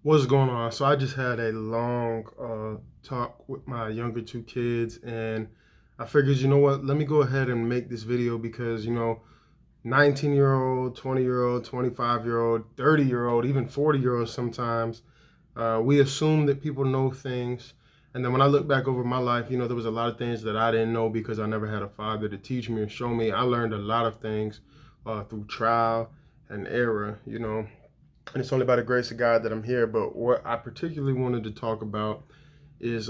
What's going on? So I just had a long talk with my younger two kids, and I figured, you know what? Let me go ahead and make this video because 19-year-old, 20-year-old, 25-year-old, 30-year-old, even 40-year-old sometimes. We assume that people know things, and then when I look back over my life, there was a lot of things that I didn't know because I never had a father to teach me and show me. I learned a lot of things through trial and error. And it's only by the grace of God that I'm here. But what I particularly wanted to talk about is,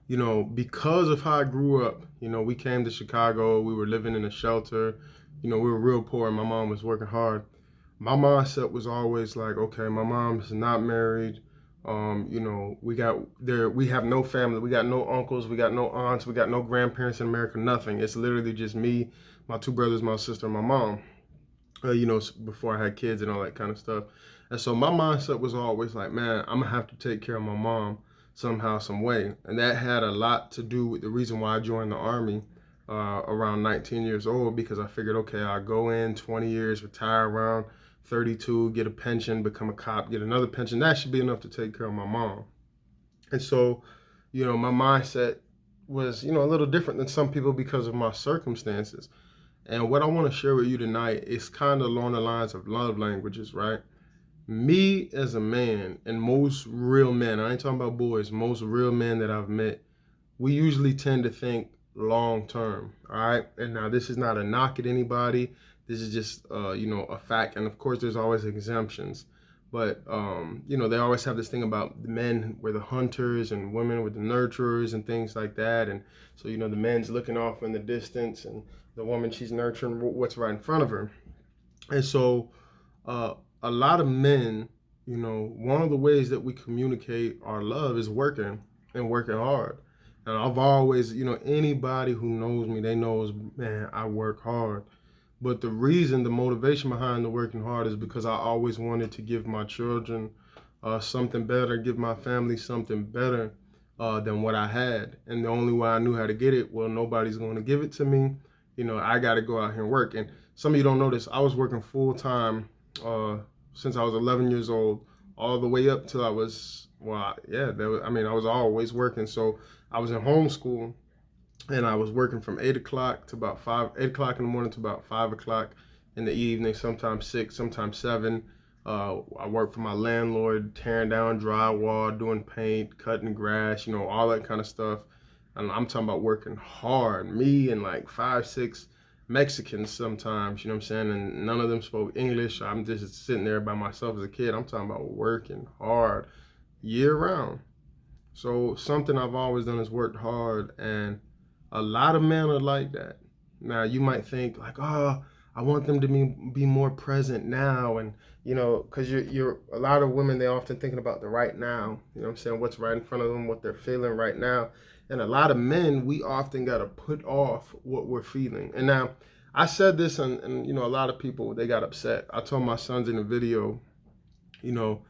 because of how I grew up, we came to Chicago, we were living in a shelter, we were real poor and my mom was working hard. My mindset was always like, okay, my mom's not married. We have no family, we got no uncles, we got no aunts, we got no grandparents in America, nothing. It's literally just me, my two brothers, my sister, and my mom. Before I had kids and all that kind of stuff. And so my mindset was always like, man, I'm gonna have to take care of my mom somehow, some way. And that had a lot to do with the reason why I joined the army around 19 years old, because I figured, okay, I'll go in 20 years, retire around 32, get a pension, become a cop, get another pension. That should be enough to take care of my mom. And so, my mindset was, a little different than some people because of my circumstances. And what I want to share with you tonight is kind of along the lines of love languages, right? Me as a man, and most real men, I ain't talking about boys, most real men that I've met, we usually tend to think long term, all right? And now this is not a knock at anybody. This is just, a fact. And of course, there's always exemptions. But, they always have this thing about the men were the hunters and women were the nurturers and things like that. And so, the man's looking off in the distance and the woman, she's nurturing what's right in front of her. And so, a lot of men, one of the ways that we communicate our love is working and working hard. And I've always, anybody who knows me, they knows, man, I work hard. But the reason, the motivation behind the working hard is because I always wanted to give my children something better, give my family something better than what I had. And the only way I knew how to get it, well, nobody's going to give it to me. I got to go out here and work. And some of you don't know this. I was working full time uh, since I was 11 years old, all the way up till I was, well, yeah, I was always working. So I was in homeschool and I was working from 8 o'clock to about 8 o'clock in the morning to about 5 o'clock in the evening, sometimes 6, sometimes 7. I worked for my landlord, tearing down drywall, doing paint, cutting grass, all that kind of stuff. And I'm talking about working hard. Me and like 5, 6 Mexicans sometimes, you know what I'm saying? And none of them spoke English. I'm just sitting there by myself as a kid. I'm talking about working hard year round. So something I've always done is worked hard, and a lot of men are like that. Now you might think like, oh, I want them to be more present now, and because you're a lot of women, they often thinking about the right now. You know what I'm saying? What's right in front of them, what they're feeling right now. And a lot of men, we often got to put off what we're feeling. And now I said this, and a lot of people, they got upset. I told my sons in the video, you know,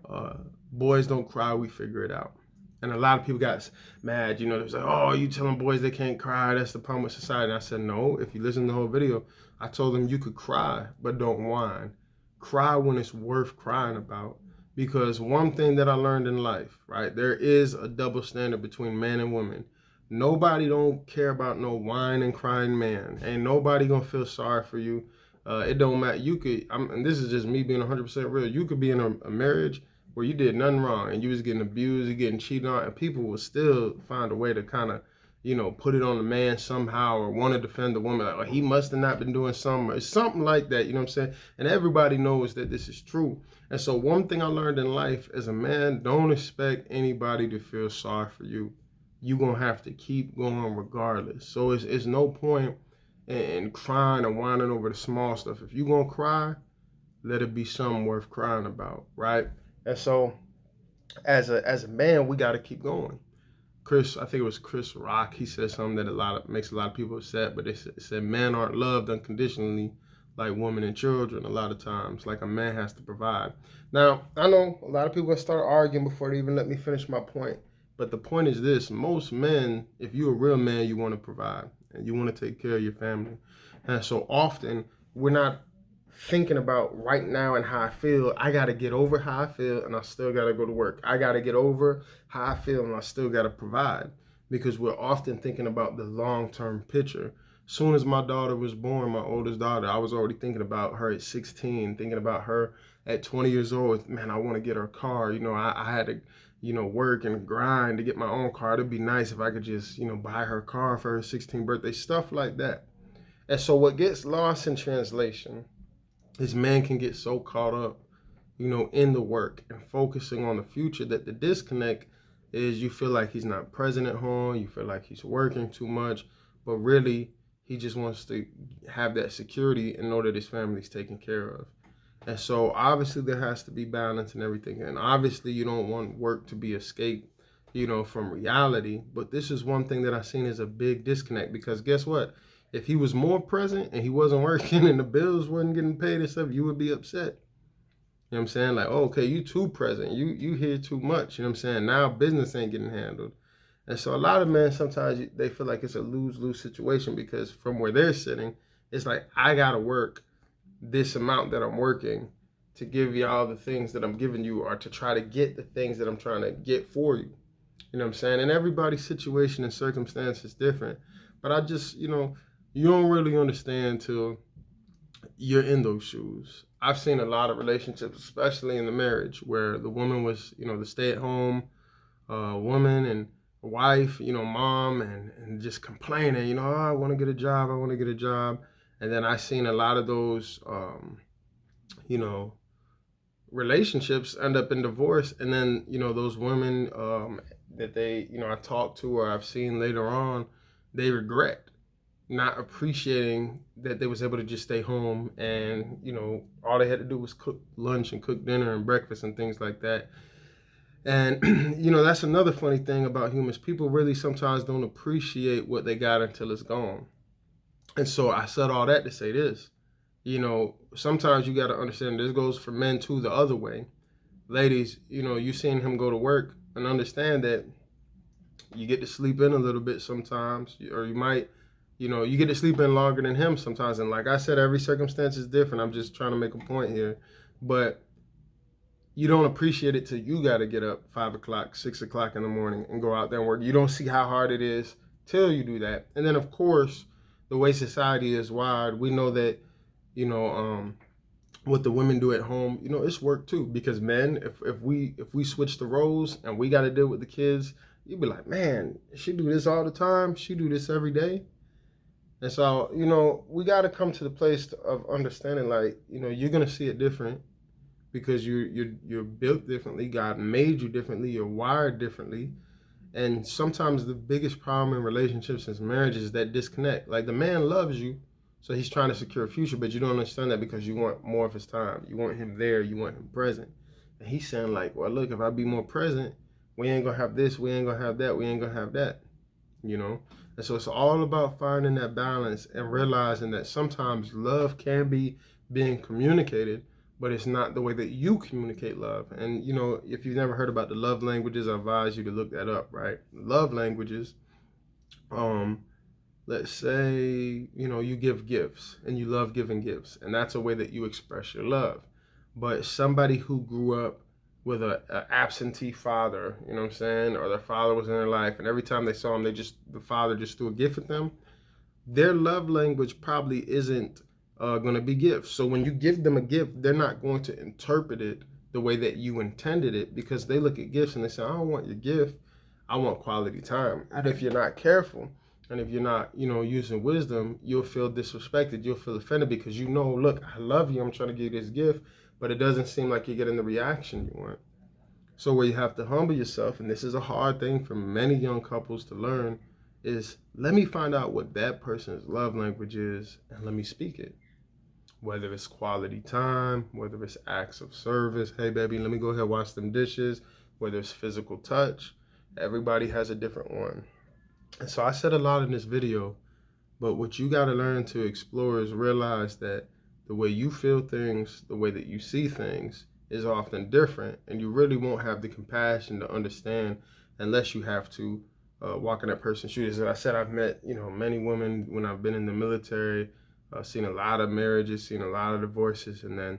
uh, boys don't cry, we figure it out. And a lot of people got mad, they was like, oh, you telling boys they can't cry, that's the problem with society. And I said, no, if you listen to the whole video, I told them you could cry, but don't whine. Cry when it's worth crying about. Because one thing that I learned in life, right, there is a double standard between man and woman. Nobody don't care about no whining, crying man. Ain't nobody gonna feel sorry for you. It don't matter. And this is just me being 100% real. You could be in a marriage where you did nothing wrong and you was getting abused, you getting cheated on, and people will still find a way to kind of, put it on the man somehow or want to defend the woman. Like, oh, he must have not been doing something or something like that. You know what I'm saying? And everybody knows that this is true. And so one thing I learned in life as a man, don't expect anybody to feel sorry for you. You're going to have to keep going regardless. So it's no point in crying and whining over the small stuff. If you're going to cry, let it be something worth crying about, right? And so as a man, we got to keep going. I think it was Chris Rock. He said something that makes a lot of people upset. But it said men aren't loved unconditionally like women and children. A lot of times, like a man has to provide. Now I know a lot of people start arguing before they even let me finish my point. But the point is this: most men, if you're a real man, you want to provide and you want to take care of your family. And so often we're not thinking about right now and how I feel. I got to get over how I feel and I still got to go to work. I got to get over how I feel and I still got to provide, because we're often thinking about the long-term picture. Soon as my daughter was born, my oldest daughter, I was already thinking about her at 16, thinking about her at 20 years old. Man, I want to get her a car. I had to, work and grind to get my own car. It'd be nice if I could just, buy her car for her 16th birthday, stuff like that. And so what gets lost in translation is man can get so caught up, in the work and focusing on the future, that the disconnect is you feel like he's not present at home, you feel like he's working too much, but really he just wants to have that security and know that his family's taken care of. And so obviously there has to be balance and everything. And obviously you don't want work to be escape, from reality. But this is one thing that I've seen as a big disconnect, because guess what? If he was more present and he wasn't working and the bills wasn't getting paid and stuff, you would be upset. You know what I'm saying? Like, oh, okay, you too present. You hear too much. You know what I'm saying? Now business ain't getting handled. And so a lot of men, sometimes they feel like it's a lose-lose situation, because from where they're sitting, it's like, I got to work this amount that I'm working to give y'all the things that I'm giving you, or to try to get the things that I'm trying to get for you. You know what I'm saying? And everybody's situation and circumstance is different. But I just, you don't really understand till you're in those shoes. I've seen a lot of relationships, especially in the marriage, where the woman was, the stay-at-home woman and wife, mom, and just complaining, oh, I want to get a job, I want to get a job. And then I seen a lot of those, you know, relationships end up in divorce. And then, those women that they, I talked to or I've seen later on, they regret not appreciating that they was able to just stay home and, all they had to do was cook lunch and cook dinner and breakfast and things like that. And, that's another funny thing about humans. People really sometimes don't appreciate what they got until it's gone. And so I said all that to say this. Sometimes you got to understand, this goes for men too, the other way. Ladies, you seen him go to work, and understand that you get to sleep in a little bit sometimes, or you might, you get to sleep in longer than him sometimes. And like I said, every circumstance is different. I'm just trying to make a point here. But you don't appreciate it till you got to get up 5 o'clock, 6 o'clock in the morning and go out there and work. You don't see how hard it is till you do that. And then, of course, the way society is wired, we know that, what the women do at home, it's work too. Because men, if we switch the roles and we got to deal with the kids, you'd be like, man, she do this all the time. She do this every day. And so, we got to come to the place of understanding, like, you're going to see it different, because you're built differently. God made you differently. You're wired differently. And sometimes the biggest problem in relationships and marriages is that disconnect. Like, the man loves you, so he's trying to secure a future, but you don't understand that, because you want more of his time. You want him there. You want him present. And he's saying, like, well, look, if I be more present, we ain't going to have this. We ain't going to have that. We ain't going to have that. And so it's all about finding that balance and realizing that sometimes love can be being communicated, but it's not the way that you communicate love. And, if you've never heard about the love languages, I advise you to look that up, right? Love languages, let's say, you give gifts and you love giving gifts, and that's a way that you express your love. But somebody who grew up with an absentee father, you know what I'm saying, or their father was in their life, and every time they saw him, the father just threw a gift at them, their love language probably isn't going to be gifts. So when you give them a gift, they're not going to interpret it the way that you intended it, because they look at gifts and they say, I don't want your gift, I want quality time. And if you're not careful, and if you're not, using wisdom, you'll feel disrespected, you'll feel offended, because look, I love you, I'm trying to give you this gift, but it doesn't seem like you're getting the reaction you want. So where you have to humble yourself, and this is a hard thing for many young couples to learn, is let me find out what that person's love language is, and let me speak it. Whether it's quality time, whether it's acts of service, hey baby, let me go ahead wash them dishes, whether it's physical touch, everybody has a different one. And so I said a lot in this video, but what you got to learn to explore is realize that the way you feel things, the way that you see things is often different, and you really won't have the compassion to understand unless you have to walk in that person's shoes. As I said, I've met, many women when I've been in the military, Seen a lot of marriages, seen a lot of divorces, and then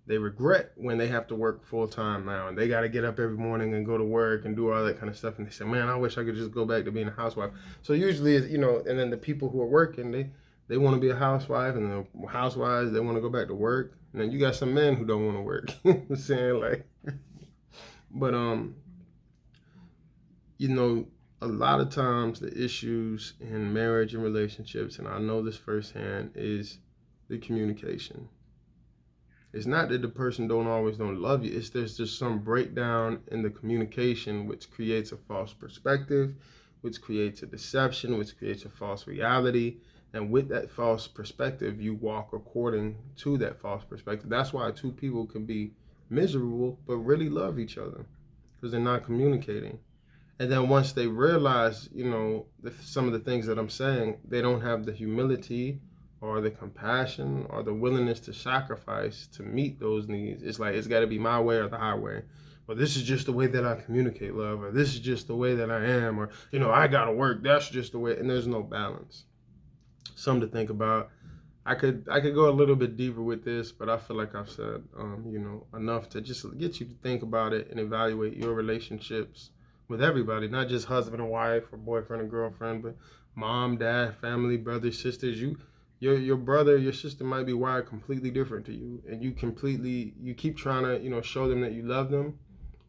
they regret when they have to work full time now, and they got to get up every morning and go to work and do all that kind of stuff. And they say, "Man, I wish I could just go back to being a housewife." So usually, and then the people who are working, they want to be a housewife, and the housewives, they want to go back to work. And then you got some men who don't want to work. I'm saying, like, but a lot of times the issues in marriage and relationships, and I know this firsthand, is the communication. It's not that the person don't love you. It's there's just some breakdown in the communication, which creates a false perspective, which creates a deception, which creates a false reality. And with that false perspective, you walk according to that false perspective. That's why two people can be miserable but really love each other, because they're not communicating. And then once they realize, some of the things that I'm saying, they don't have the humility or the compassion or the willingness to sacrifice to meet those needs. It's like, it's got to be my way or the highway. Well, this is just the way that I communicate love, or this is just the way that I am, or, I got to work. That's just the way. And there's no balance. Something to think about. I could go a little bit deeper with this, but I feel like I've said, enough to just get you to think about it and evaluate your relationships with everybody, not just husband and wife or boyfriend and girlfriend, but mom, dad, family, brothers, sisters. Your brother, your sister might be wired completely different to you, and you keep trying to, show them that you love them,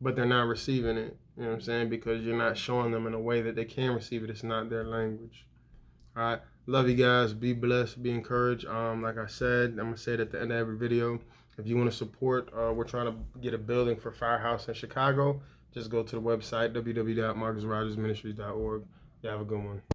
but they're not receiving it. You know what I'm saying? Because you're not showing them in a way that they can receive it. It's not their language. All right. Love you guys. Be blessed. Be encouraged. Like I said, I'm going to say it at the end of every video. If you want to support, we're trying to get a building for Firehouse in Chicago. Just go to the website, www.marcusrogersministries.org. You have a good one.